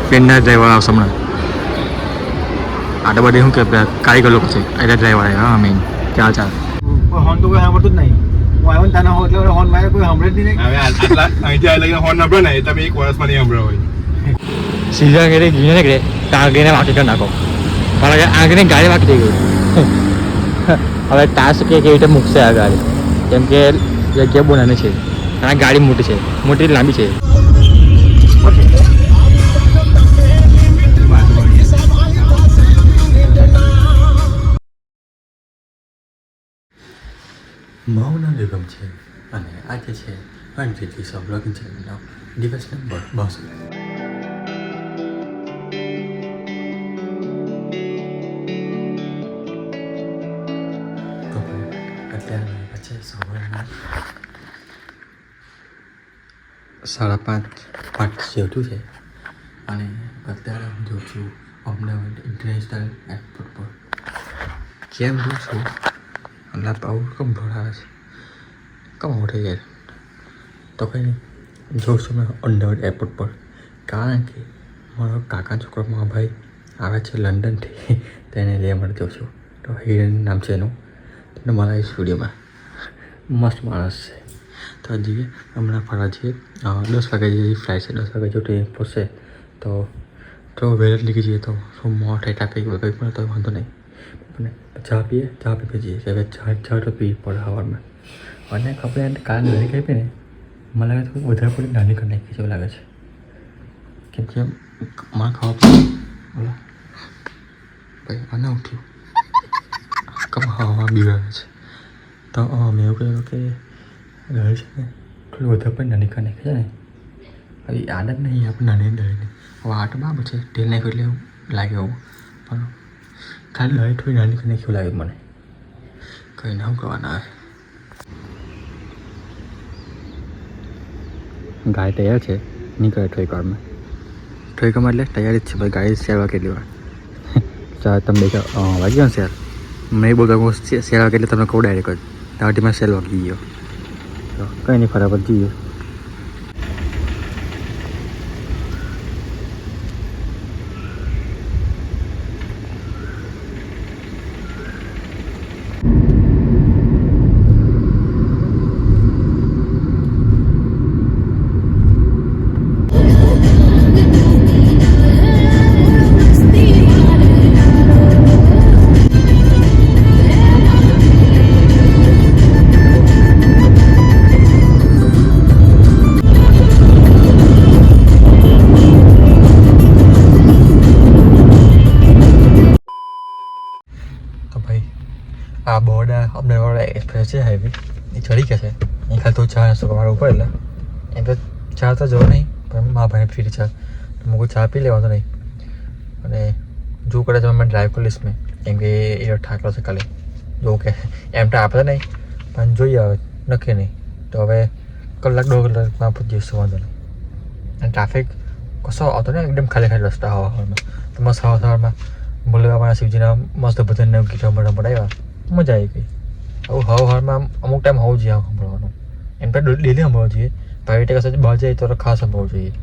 પેનના driver આવશે હમણાં. આટલા બધે શું કે કારીગર લોકો છે એટલે ડ્રાઈવર આવ્યા. હા મેન ચાલ હોર્ન તો કોઈ સાંભળતું જ નહીં. હું આવ્યો ને તાના હો એટલે હોર્ન મારે કોઈ સાંભળે જ નહીં. હવે આટલા અહીંથી આ લગીને હોર્ન નંબર ને તમે 1 વર્ષમાં નહીં સાંભળ્યો હોય. સીધા ઘરે ગીને નીકળે તો આગળને વાંકી કરી નાખો. પણ આગળને ગાડી વાંકી થઈ ગઈ. હવે ટાસ્ક કે કેવી રીતે મૂકશે આ ગાડી, કેમ કે જગ્યા બહુ નાની છે અને આ ગાડી મોટી છે, મોટી લાંબી છે. મૌના નિગમ છે અને આજે છે અનફિટલી સબ બ્લોગિંગ ચેનલનો દિવસ નંબર 62. તો અત્યારે પછી સવારના 5:30 જેવું છે અને અત્યારે હું જોઉં છું અમદાવાદ ઇન્ટરનેશનલ એરપોર્ટ પર. કેમ જોઉં છું એટલે આવું કમ ભરાવે છે, કમ ઉઠે યાર. તો કંઈ નહીં, જોઉં છું મેં અમદાવાદ એરપોર્ટ પર, કારણ કે મારો કાકા છોકરો મારો ભાઈ આવે છે લંડનથી, તેને લેવા માટે જાઉં છું. તો હિરેન નામ છે એનું, તમને મારા સ્ટુડિયોમાં મસ્ત માણસ છે. તો જઈએ હમણાં ફરવા જઈએ. 10 વાગે જેવી ફ્લાઇટ છે, 10 વાગે જો ટ્રેન પહોંચશે તો વહેલા જ લીધી જઈએ તો શું મોં ઠેઠ આપે કંઈ પણ તો વાંધો નહીં. અને ચા પીએ, ચા પીએ જઈએ કે હવે ચા તો પીવી પડે સવારમાં. અને ખબર એને કાલે નાની કરી ને મને લાગે છે વધારે પડે નાની કરી નાખી જેવું લાગે છે, કેમ કે મને ખબર પડે બોલો ભાઈ આને ઉઠ્યું કમ હવા બીવાવે છે. તો મેં એવું કહ્યું કે રહે છે ને થોડી વધારે પણ નાની કરી નાખી છે ને. હવે આદત નહીં આપણે નાની ડરીને. હવે આટ બરાબર છે, તેલ નાખ્યું એટલે એવું લાગે એવું, પણ ખાલી લાઈટ થોડી નાની કરીને કેવું લાગે મને. કંઈ ના કરવાના આવે. ગાડી તૈયાર છે, નીકળે થોડીક વારમાં એટલે તૈયાર જ છે ભાઈ. ગાડી શેર વાગે કેટલી વાર ચાર તમે વાગી ગયો શેર. મેં એ બોલતા શેર વાગે એટલે તમને કહું ડાયરેક્ટ જ દાવટીમાં શેર વાગી ગયો. તો કંઈ નહીં ફટાફટ જઈએ. આ બોર્ડ અમદાવાદ એક્સપ્રેસ છે હાઈવે એ ચડી ગયા છે. એ ખાલી તો ચા નાસ્તો કરવાનો ઉપર એટલે એમ તો ચા તો જવો નહીં, પણ મારા ભાઈને ફ્રી ચા તો મૂકું ચા પી લેવાનો નહીં. અને જો કદાચ તમે ડ્રાઈવ કરી લઈશ મેં, કેમ કે એ ઠાકલો છે કાલે જો કે એમ તો આપે નહીં, પણ જોઈએ હવે નક્કી નહીં. તો હવે કલાક 2 કલાકમાં પહોંચી જઈશું, વાંધો નહીં. અને ટ્રાફિક કશો આવતો ને, એકદમ ખાલી રસ્તા હવામાં. તો મસ્ત સવારમાં બોલવાના શિવજીના મસ્ત ભજનને ગીતો બનાવ્યા, મજા આવી ગઈ. આવું હવામાં અમુક ટાઈમ હોવું જોઈએ સાંભળવાનું. એમ તો ડેલી સાંભળવું જોઈએ, પ્રાઇવેટ કશે બહાર જાય તો ખાસ સાંભળવું જોઈએ.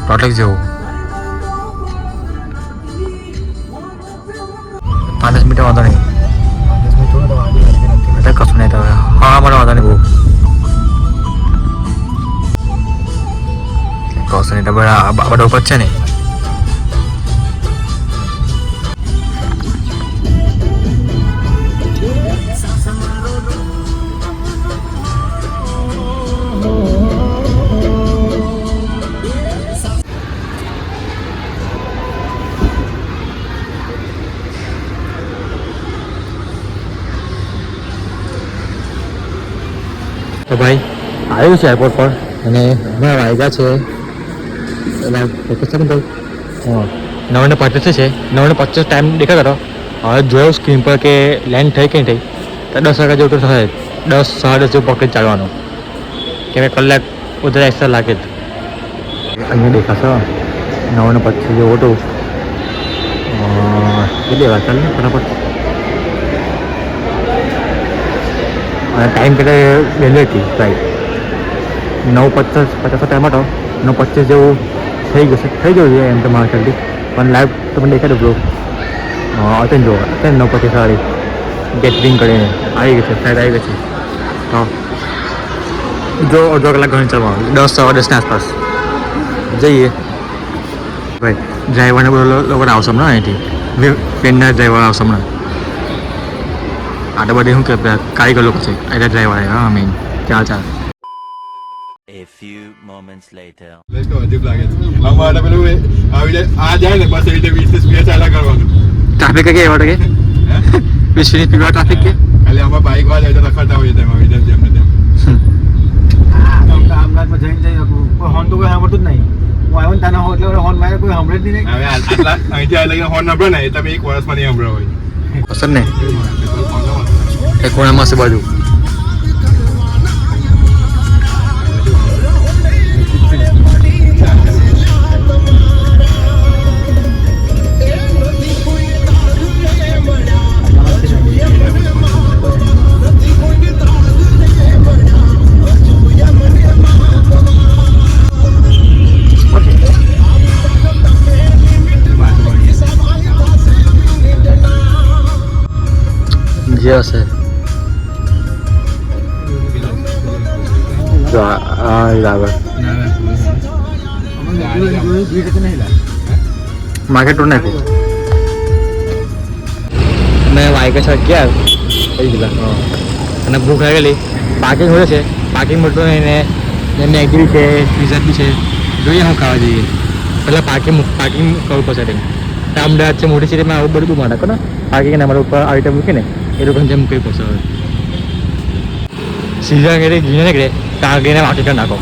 ટોટલ જેવું 5 મિનિટ વાંધો નહીં, કશું નહીં. તો હા મને વાંધો નહીં બહુ હશે ને બધા ઉપર છે ને. તો ભાઈ આવ્યું છે એરપોર્ટ પર અને હમણાં વાગ્યા છે એટલે ભાઈ 9:25 છે. 9:25 ટાઈમ દેખાતો હતો. હવે જોયો સ્ક્રીન પર કે લેન્ડ થઈ કે નહીં થઈ તો 10 વાગ્યા જેવું તો થાય. 10 10:30 જેવું પકડી ચાલવાનું કે કલાક વધારે એક્સ્ટ્રા લાગે જ. અહીંયા દેખાશો 9:25 જેવું હતું. કેટલી વાર ચાલે ફટાફટ. અને ટાઈમ કેટલા વહેલી હતી રાઈટ 9:50 ટાઈમ હતો. 9:25 જેવું થઈ ગયું છે એમ તો મારા ખ્યાલથી. પણ લાઈવ તમને દેખાડો બ્લો અત્યારે જો અત્યારે 9:25 વાળી ગેટરિંગ કરીને આવી ગઈ છે ફ્લાઇટ આવી ગઈ છે. હા જો અડધો કલાક ઘણી ચાલવાનું 10 સવા 10 ની આસપાસ જઈએ. ભાઈ ડ્રાઈવરને બધો લોકો આવશે હમણાં અહીંથી ટ્રેનના ડ્રાઈવર આવશે હમણાં. આટલા બધી શું કે કારીગર લોકો છે એટલે ડ્રાઈવર આવ્યા. હા મેઇન ચાલ. A few moments later. Let's go. અજીબ લાગે છે અમારે પેલું આવી જાય આ જાય ને બસ એ રીતે 20 સ્પીડ ચાલા કરવાનું. ટ્રાફિક કે એવા કે 20 સ્પીડ ટ્રાફિક કે ખાલી આમાં બાઇક વાળા એટલે રખડતા હોય તેમાં આવી જાય તેમને તેમ. અમદાવાદમાં જઈને જઈ કોઈ હોર્ન તો કોઈ સાંભળતું જ નહીં. હું આવ્યો ને તાના હો એટલે હોર્ન મારે કોઈ સાંભળે જ નહીં. હવે આટલા અહીંથી આ લઈને હોર્ન નંબર ને તમે એક વર્ષમાં નહીં સાંભળ્યો હોય. અસર ને એ કોણામાં છે બાજુ. જે હશે જો આગળ માર્કેટ નાખ્યું મેં વાયકે છે 11 થઈ ગયેલા. અને ભૂખ લાગેલી. પાર્કિંગ હોય છે. પાર્કિંગ મળતું નહીં ને મેગી બી છે પીઝા બી છે. જોઈએ શું ખાવા જઈએ. પહેલાં પાર્કિંગ કરવું પડશે તેમ. અમદાવાદ છે મોટી સિટીમાં આવું બધું માટે ને પાર્કિંગ અમારા ઉપર આવી રીતે મૂકીને એ લોકોને જેમ કંઈ પડશે. હવે સીધા આગળ ઘીને નીકળે તો આગળને વાંકી કરી નાખો.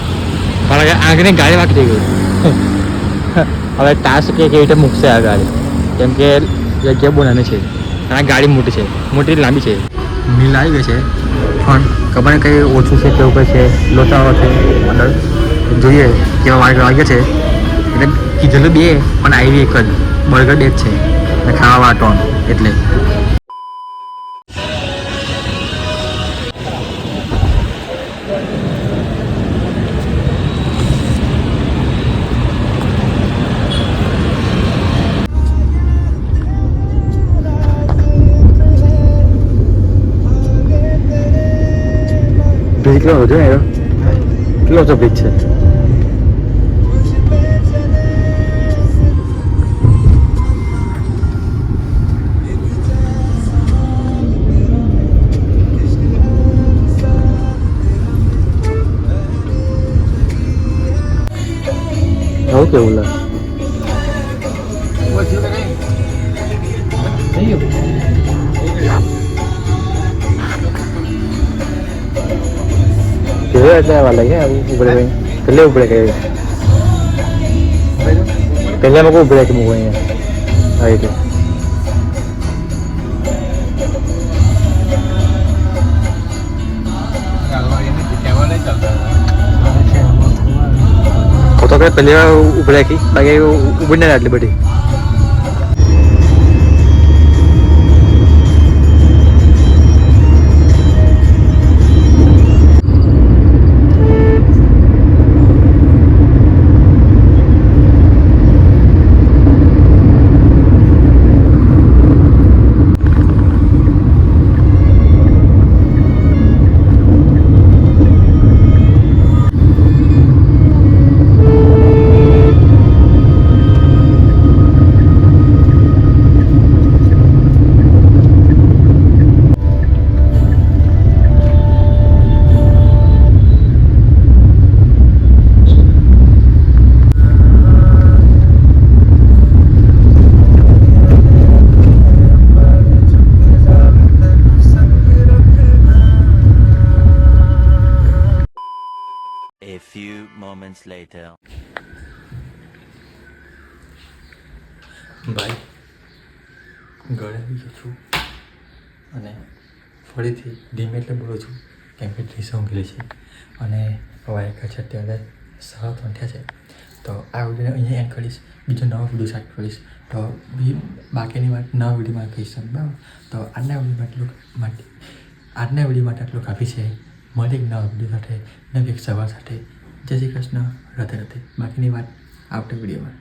પણ આગળની ગાડી વાંકી થઈ ગઈ. હવે ટાસ્ક કેવી રીતે મૂકશે આ ગાડી કેમ કે જગ્યા બહુ નાની છે અને ગાડી મોટી છે મોટી લાંબી છે. મિલ આવી ગઈ છે પણ ખબર ને કંઈ ઓછું છે કેવું કંઈ છે લોચાઓ છે અંદર જોઈએ કેવા વાગ્યા છે. એટલે કીધેલું બે પણ આવી એક જ બર્ગર ડેટ છે અને ખાવા ટોન એટલે ભીડ કેટલો હતો ને કેટલો તો ભીડ છે. એવું કેવું લાગે એટલે આવા લાગે ઉપડે પેલે ઉપડે કે પહેલાં મૂકવું ઉપડે કે મૂકવું અહીંયા આવી રીતે. તો કે પહેલી વાર ઉપડે કે બાકી ઉપડી ના આટલી બધી. later. ભાઈ ઘરે આવી ગયો છું અને ફરીથી ધીમે એટલે બોલું છું કેમ કે ટ્રીસ ઊંઘેલી છે અને વાયકા છે અત્યારે 3:30 થયા છે. તો આ વિડીયો અહીંયા એન્ડ કરીશ. બીજો નવો વિડીયો સ્ટાર્ટ કરીશ તો બાકીની વાત નવા વિડીયોમાં કહીશ બરાબર. તો આજના વિડીયો માટે આટલું કાફી છે. મળે એક નવા વિડીયો સાથે નવી એક સવાર સાથે. જય શ્રી કૃષ્ણ. રાધે રાધે. બાકીની વાત આવતા વિડીયોમાં.